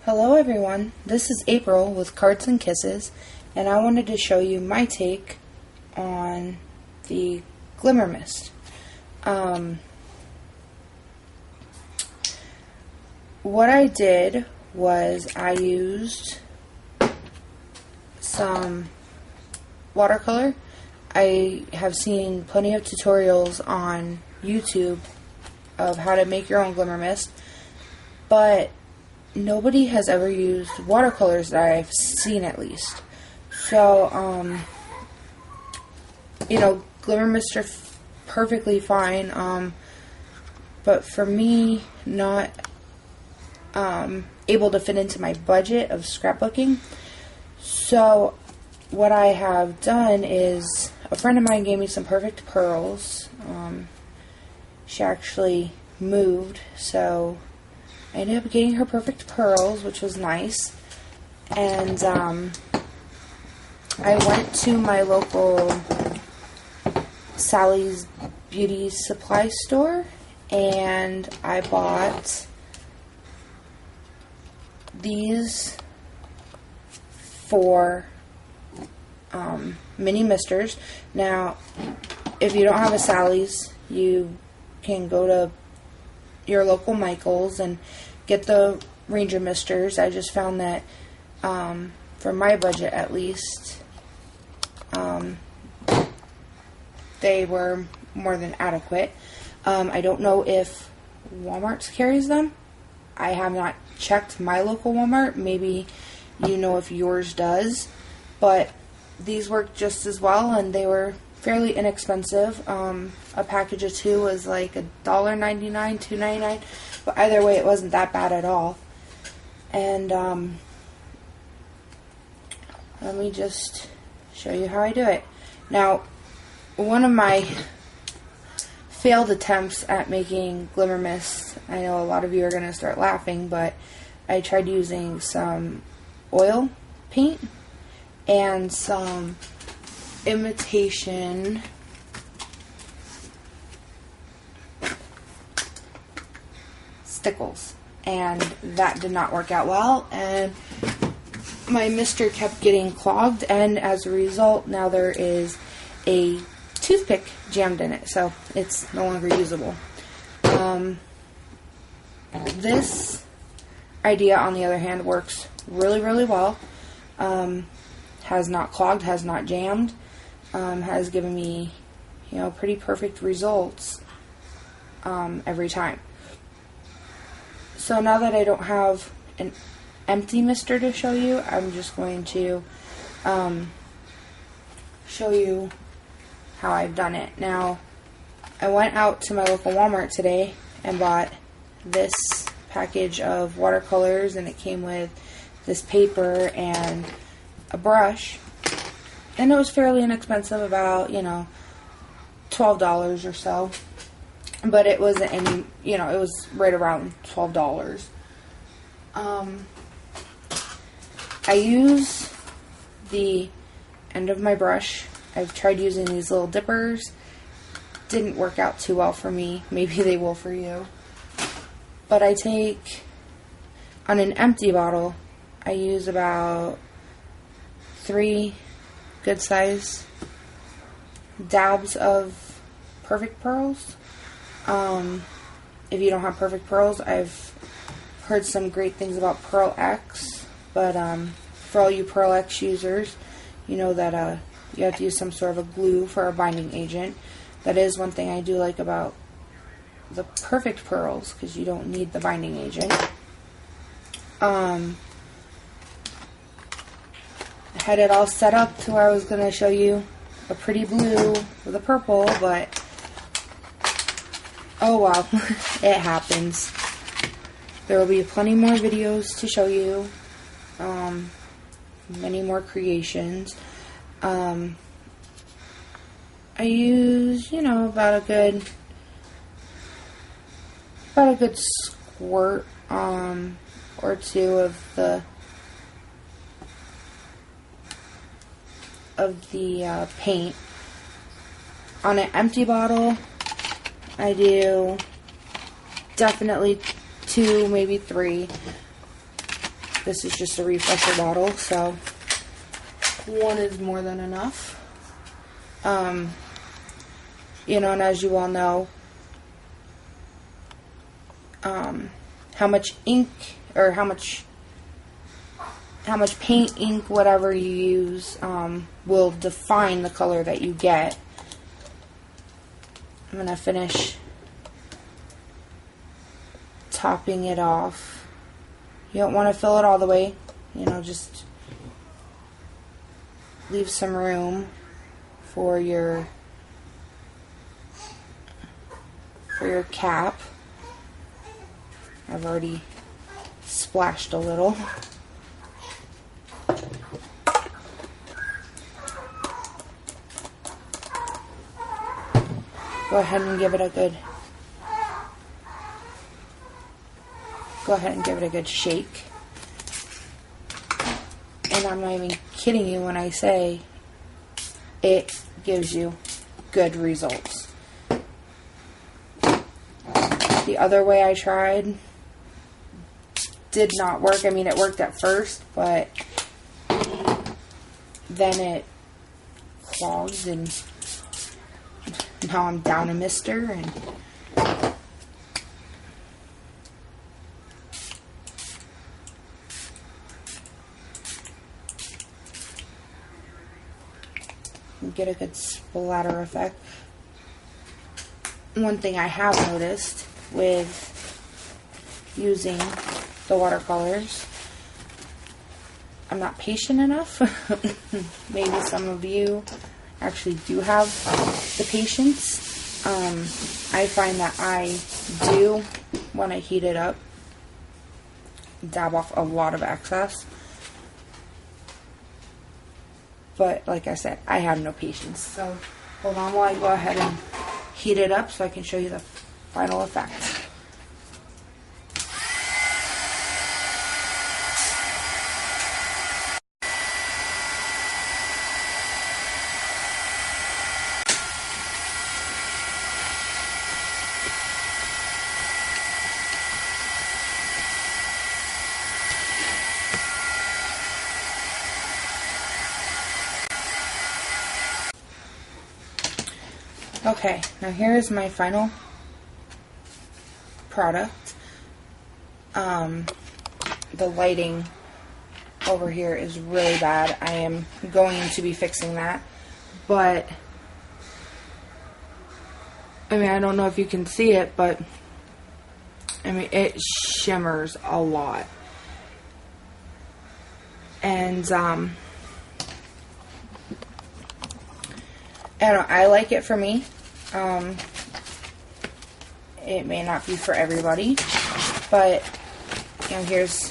Hello everyone, this is April with Cards and Kisses, and I wanted to show you my take on the Glimmer Mist. What I did was I used some watercolor. I have seen plenty of tutorials on YouTube of how to make your own Glimmer Mist, but nobody has ever used watercolors that I've seen, at least. So, Glimmer Mists are perfectly fine, but for me, not able to fit into my budget of scrapbooking. So, what I have done is, a friend of mine gave me some perfect pearls. She actually moved, so I ended up getting her perfect pearls, which was nice. And I went to my local Sally's Beauty Supply store and I bought these 4 mini misters. Now, if you don't have a Sally's, you can go to your local Michael's and get the Ranger misters. I just found that for my budget, at least, they were more than adequate. I don't know if Walmart's carries them. I have not checked my local Walmart. Maybe you know if yours does, but these worked just as well, and they were fairly inexpensive. A package of 2 was like $1.99, $2.99, but either way, it wasn't that bad at all. And let me just show you how I do it. Now, one of my failed attempts at making Glimmer Mist, I know a lot of you are going to start laughing, but I tried using some oil paint and some imitation stickles, and that did not work out well, and my mister kept getting clogged, and as a result, now there is a toothpick jammed in it, so it's no longer usable. This idea, on the other hand, works really, really well. Has not clogged, has not jammed, has given me, pretty perfect results every time. So now that I don't have an empty mister to show you, I'm just going to show you how I've done it. Now, I went out to my local Walmart today and bought this package of watercolors, and it came with this paper and a brush, and it was fairly inexpensive, about $12 or so, but it wasn't any, it was right around $12. I use the end of my brush. I've tried using these little dippers. Didn't work out too well for me. Maybe they will for you. But I take, on an empty bottle, I use about 3 good size dabs of perfect pearls. If you don't have perfect pearls, I've heard some great things about Pearl X, but for all you Pearl X users, you know that you have to use some sort of a glue for a binding agent. That is one thing I do like about the perfect pearls, because you don't need the binding agent. I had it all set up to where I was going to show you a pretty blue with a purple, but oh well, it happens. There will be plenty more videos to show you, many more creations. I use, about a good squirt or 2 of the paint. On an empty bottle, I do definitely 2, maybe 3. This is just a refresher bottle, so one is more than enough. You know, and as you all know, how much ink or how much paint, ink, whatever you use, will define the color that you get. I'm going to finish topping it off. You don't want to fill it all the way, you know, just leave some room for your cap. I've already splashed a little. Go ahead and give it a good shake. And I'm not even kidding you when I say it gives you good results. The other way I tried did not work. I mean, it worked at first, but then it clogged, and now I'm down a mister, and get a good splatter effect. One thing I have noticed with using the watercolors, I'm not patient enough. Maybe some of you actually do have the patience. I find that I do, when I heat it up, dab off a lot of excess. But like I said, I have no patience. So hold on while I go ahead and heat it up so I can show you the final effect. Okay, now here is my final product. The lighting over here is really bad. I am going to be fixing that, but I mean, I don't know if you can see it, but I mean, it shimmers a lot. And I like it for me. It may not be for everybody, but you know, here's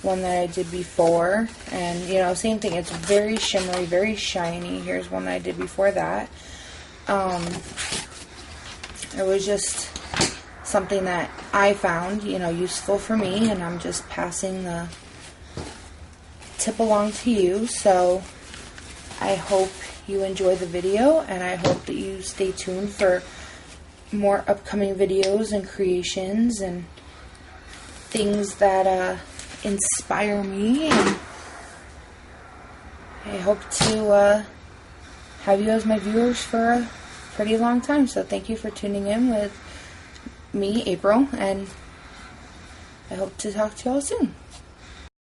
one that I did before, and you know, same thing. It's very shimmery, very shiny. Here's one that I did before that. It was just something that I found, you know, useful for me, and I'm just passing the tip along to you. So I hope you enjoy the video, and I hope that you stay tuned for more upcoming videos and creations and things that inspire me, and I hope to have you as my viewers for a pretty long time. So thank you for tuning in with me, April, and I hope to talk to you all soon.